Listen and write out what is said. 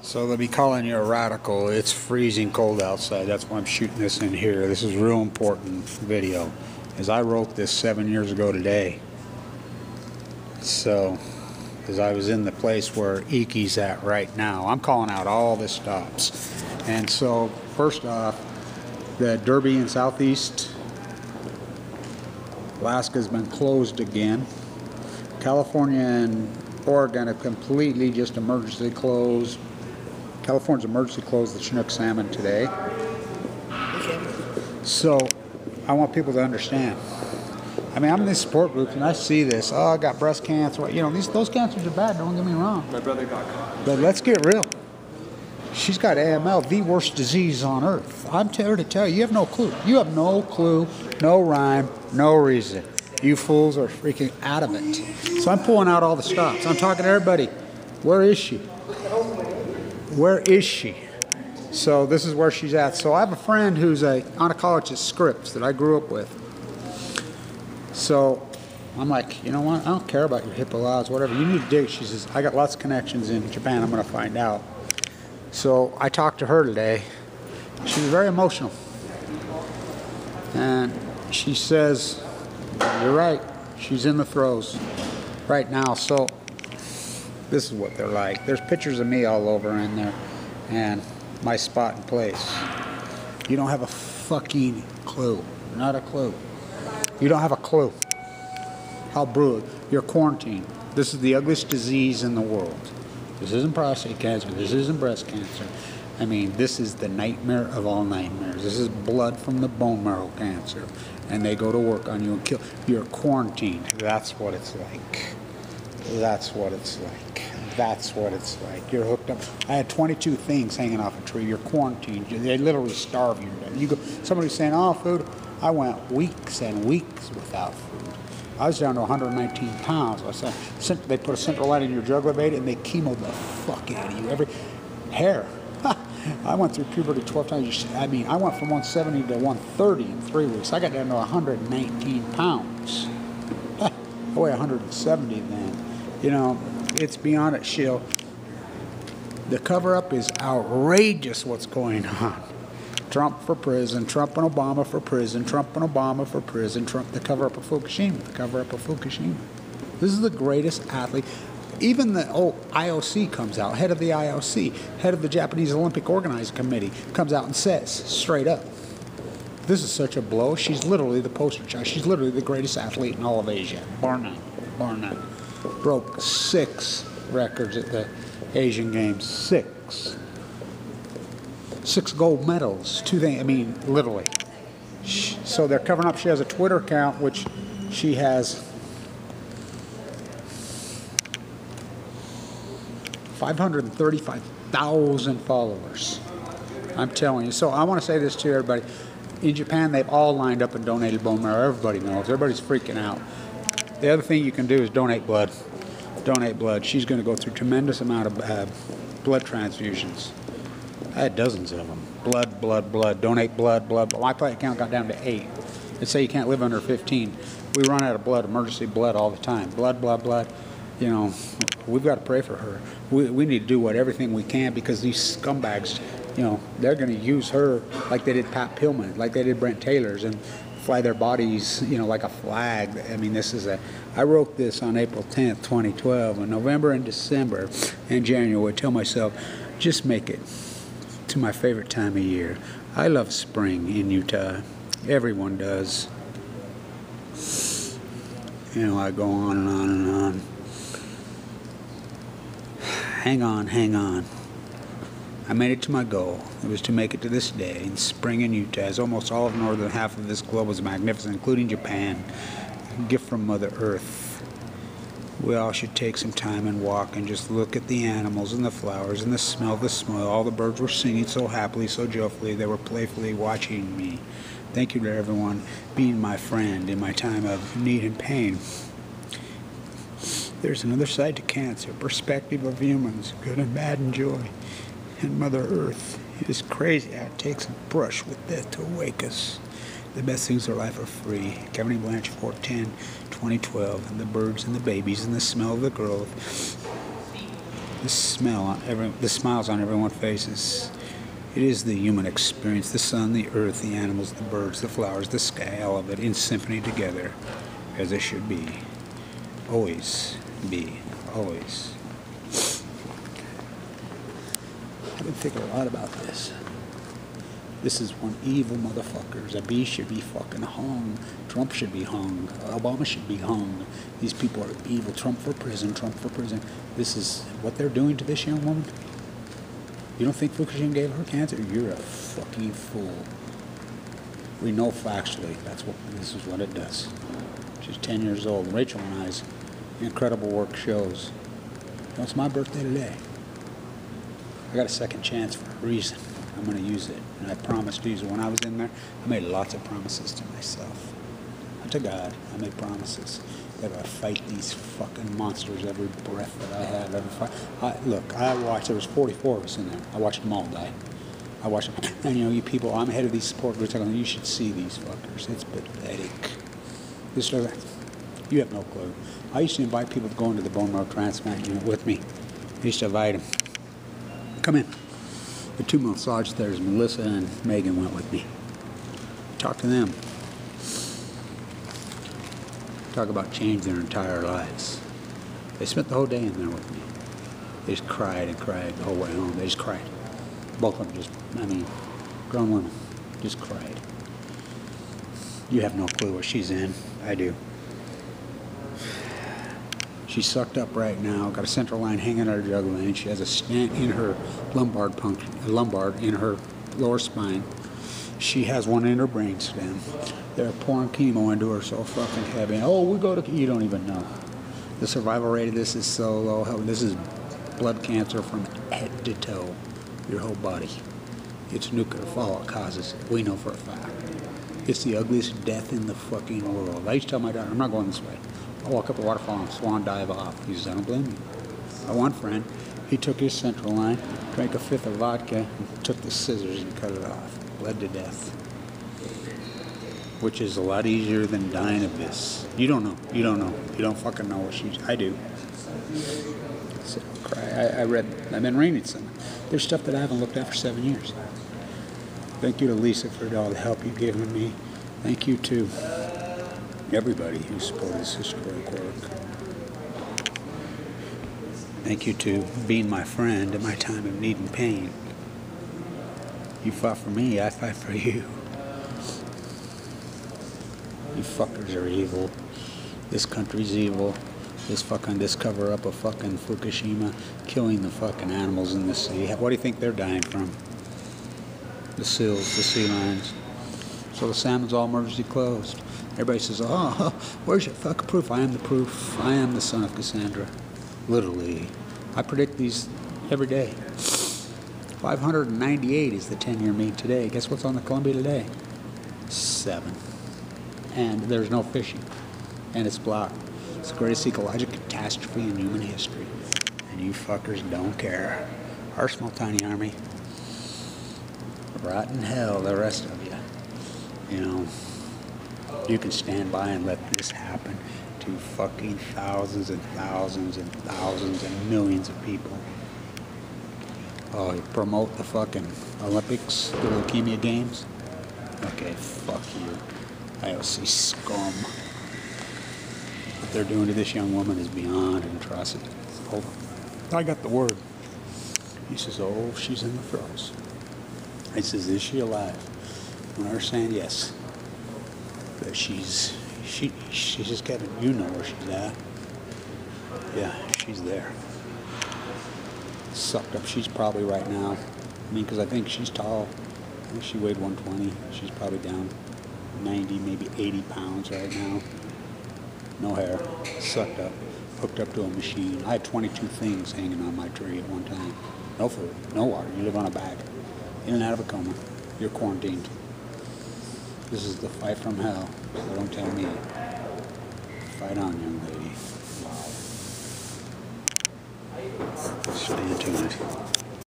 So they'll be calling you a radical. It's freezing cold outside. That's why I'm shooting this in here. This is a real important video, as I wrote this 7 years ago today. So, as I was in the place where Ikee's at right now, I'm calling out all the stops. And so, first off, the Derby in Southeast Alaska's been closed again. California and Oregon have completely just emergency closed. California's emergency closed the Chinook salmon today. So I want people to understand. I mean, I'm in these support groups and I see this. Oh, I got breast cancer. You know, those cancers are bad, don't get me wrong. My brother got caught. But let's get real. She's got AML, the worst disease on earth. I'm here to tell you, you have no clue. You have no clue, no rhyme, no reason. You fools are freaking out of it. So I'm pulling out all the stops. I'm talking to everybody. Where is she? Where is she? So this is where she's at. So I have a friend who's an oncologist at Scripps that I grew up with. So I'm like, you know what? I don't care about your HIPAA laws, whatever. You need to dig. She says, I got lots of connections in Japan. I'm going to find out. So I talked to her today. She was very emotional. And she says, you're right. She's in the throes right now. So this is what they're like. There's pictures of me all over in there and my spot in place. You don't have a fucking clue. Not a clue. You don't have a clue how brutal. You're quarantined. This is the ugliest disease in the world. This isn't prostate cancer. This isn't breast cancer. I mean, this is the nightmare of all nightmares. This is blood from the bone marrow cancer. And they go to work on you and kill. You're quarantined. That's what it's like. That's what it's like. That's what it's like. You're hooked up. I had 22 things hanging off a tree. You're quarantined. They literally starve you. You go. Somebody's saying, "Oh, food." I went weeks and weeks without food. I was down to 119 pounds. I said, they put a central light in your jugular vein and they chemoed the fuck out of you. Every hair. I went through puberty 12 times. I mean, I went from 170 to 130 in 3 weeks. I got down to 119 pounds. I weigh 170 then. You know, it's beyond it, Shill. The cover-up is outrageous what's going on. Trump for prison, Trump and Obama for prison, Trump and Obama for prison, Trump, the cover-up of Fukushima, the cover-up of Fukushima. This is the greatest athlete. Even the IOC comes out, head of the IOC, head of the Japanese Olympic Organizing Committee, comes out and says straight up, this is such a blow. She's literally the poster child. She's literally the greatest athlete in all of Asia, bar none, bar none. Broke 6 records at the Asian Games, 6. 6 gold medals, 2 things, I mean, literally. So they're covering up. She has a Twitter account, which she has 535,000 followers. I'm telling you. So I want to say this to everybody. In Japan, they've all lined up and donated bone marrow. Everybody knows. Everybody's freaking out. The other thing you can do is donate blood. Donate blood. She's going to go through a tremendous amount of blood transfusions. I had dozens of them. Blood, blood, blood. Donate blood, blood. My platelet count got down to 8. They say you can't live under 15. We run out of blood, emergency blood all the time. Blood, blood, blood. You know, we've got to pray for her. We need to do everything we can because these scumbags, you know, they're going to use her like they did Pat Pillman, like they did Brent Taylor's, and fly their bodies, you know, like a flag. I mean, I wrote this on April 10th, 2012. In November and December and January, I tell myself, just make it to my favorite time of year. I love spring in Utah. Everyone does. You know, I go on and on and on. Hang on, hang on. I made it to my goal. It was to make it to this day in spring in Utah, as almost all of the northern half of this globe was magnificent, including Japan. A gift from Mother Earth. We all should take some time and walk and just look at the animals and the flowers and the smell of the snow. All the birds were singing so happily, so joyfully. They were playfully watching me. Thank you to everyone being my friend in my time of need and pain. There's another side to cancer, perspective of humans, good and bad and joy. And Mother Earth, it is crazy how it takes a brush with death to awake us. The best things in life are free. Kevin E. Blanch, 4/10, 2012, and the birds and the babies and the smell of the growth. The smiles on everyone's faces. It is the human experience, the sun, the earth, the animals, the birds, the flowers, the sky, all of it in symphony together, as it should be. Always be. Always. I've been thinking a lot about this. This is one evil motherfucker. Zabi should be fucking hung. Trump should be hung. Obama should be hung. These people are evil. Trump for prison. Trump for prison. This is what they're doing to this young woman. You don't think Fukushima gave her cancer? You're a fucking fool. We know factually this is what it does. She's 10 years old. Rachel and I's incredible work shows. You know, it's my birthday today. I got a second chance for a reason. I'm going to use it. And I promised to use it. When I was in there, I made lots of promises to myself. And to God, I made promises that I'd fight these fucking monsters every breath that I had. I watched, there was 44 of us in there. I watched them all die. I watched them. And you know, you people, I'm head of these support groups. You should see these fuckers. It's pathetic. You have no clue. I used to invite people to go into the bone marrow transplant unit with me. I used to invite them. Come in. The 2 massage therapists, Melissa and Megan, went with me. Talk to them. Talk about changing their entire lives. They spent the whole day in there with me. They just cried and cried the whole way home. They just cried. Both of them grown women, just cried. You have no clue what she's in. I do. She's sucked up right now, got a central line hanging out her jugular vein. She has a stent in her lumbar in her lower spine. She has one in her brainstem. They're pouring chemo into her so fucking heavy. Oh, you don't even know. The survival rate of this is so low. This is blood cancer from head to toe, your whole body. It's nuclear fallout causes it. We know for a fact. It's the ugliest death in the fucking world. I used to tell my daughter, I'm not going this way. I walk up a waterfall and swan dive off. He says, I don't blame you. My one friend, he took his central line, drank a fifth of vodka, and took the scissors and cut it off. Bled to death. Which is a lot easier than dying of this. You don't know. You don't know. You don't fucking know what I do. So, I've been reading some. There's stuff that I haven't looked at for 7 years. Thank you to Lisa for all the help you've given me. Thank you to everybody who supported this historic work. Thank you to being my friend in my time of need and pain. You fought for me, I fight for you. You fuckers are evil. This country's evil. This cover up of fucking Fukushima, killing the fucking animals in the sea. What do you think they're dying from? The seals, the sea lions. So the salmon's all emergency closed. Everybody says, oh, where's your fucking proof? I am the proof. I am the son of Cassandra. Literally. I predict these every day. 598 is the 10-year meet today. Guess what's on the Columbia today? 7. And there's no fishing. And it's blocked. It's the greatest ecological catastrophe in human history. And you fuckers don't care. Our small tiny army. Rot in hell, the rest of you. You know, you can stand by and let this happen to fucking thousands and thousands and thousands and millions of people. Oh, you promote the fucking Olympics, the leukemia games? Okay, fuck you. IOC scum. What they're doing to this young woman is beyond an atrocity. Hold on. I got the word. He says, oh, she's in the throes. I says, is she alive? And they're saying yes. That she's just Kevin, you know where she's at. Yeah, she's there. Sucked up. She's probably right now. I mean, because I think she's tall. I think she weighed 120. She's probably down 90, maybe 80 pounds right now. No hair. Sucked up. Hooked up to a machine. I had 22 things hanging on my tree at one time. No food. No water. You live on a bag. In and out of a coma. You're quarantined. This is the fight from hell. So don't tell me. Fight on, young lady. Wow. Stay tuned.